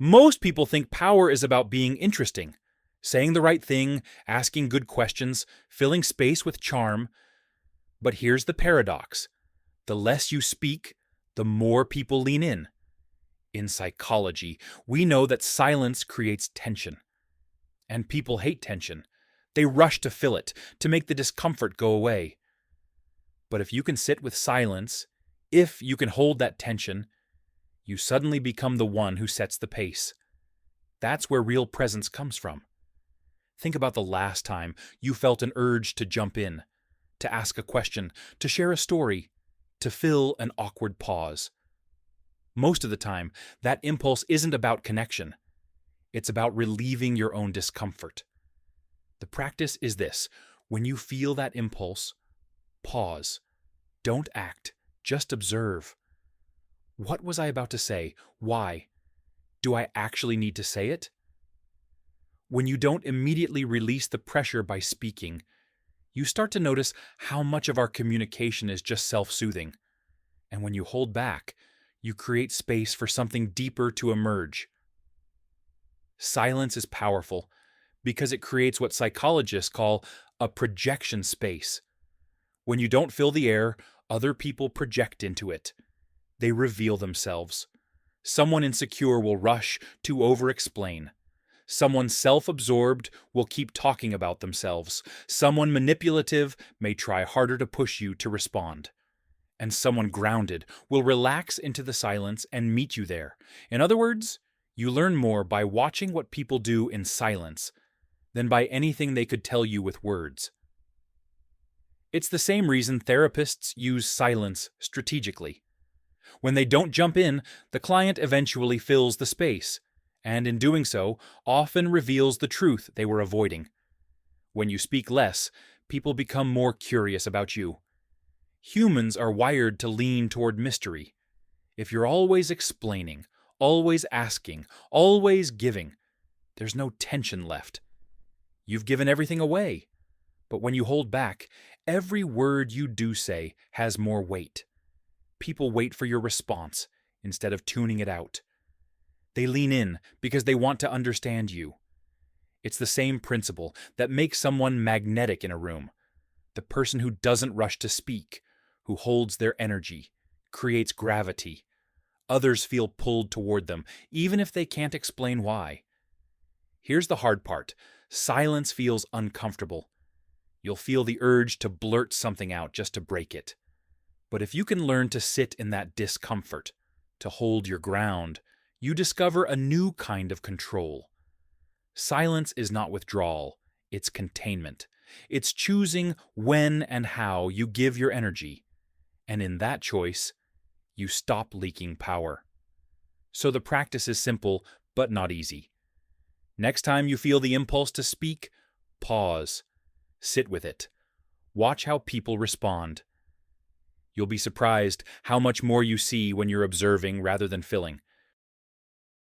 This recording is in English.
Most people think power is about being interesting, saying the right thing, asking good questions, filling space with charm. But here's the paradox: the less you speak, the more people lean in. In psychology, we know that silence creates tension. And people hate tension. They rush to fill it, to make the discomfort go away. But if you can sit with silence, if you can hold that tension, you suddenly become the one who sets the pace. That's where real presence comes from. Think about the last time you felt an urge to jump in, to ask a question, to share a story, to fill an awkward pause. Most of the time, that impulse isn't about connection. It's about relieving your own discomfort. The practice is this: when you feel that impulse, pause. Don't act, just observe. What was I about to say? Why? Do I actually need to say it? When you don't immediately release the pressure by speaking, you start to notice how much of our communication is just self-soothing. And when you hold back, you create space for something deeper to emerge. Silence is powerful because it creates what psychologists call a projection space. When you don't fill the air, other people project into it. They reveal themselves. Someone insecure will rush to over-explain. Someone self-absorbed will keep talking about themselves. Someone manipulative may try harder to push you to respond. And someone grounded will relax into the silence and meet you there. In other words, you learn more by watching what people do in silence than by anything they could tell you with words. It's the same reason therapists use silence strategically. When they don't jump in, the client eventually fills the space, and in doing so, often reveals the truth they were avoiding. When you speak less, people become more curious about you. Humans are wired to lean toward mystery. If you're always explaining, always asking, always giving, there's no tension left. You've given everything away. But when you hold back, every word you do say has more weight. People wait for your response instead of tuning it out. They lean in because they want to understand you. It's the same principle that makes someone magnetic in a room. The person who doesn't rush to speak, who holds their energy, creates gravity. Others feel pulled toward them, even if they can't explain why. Here's the hard part: silence feels uncomfortable. You'll feel the urge to blurt something out just to break it. But if you can learn to sit in that discomfort, to hold your ground, you discover a new kind of control. Silence is not withdrawal, it's containment. It's choosing when and how you give your energy. And in that choice, you stop leaking power. So the practice is simple, but not easy. Next time you feel the impulse to speak, pause. Sit with it. Watch how people respond. You'll be surprised how much more you see when you're observing rather than filling.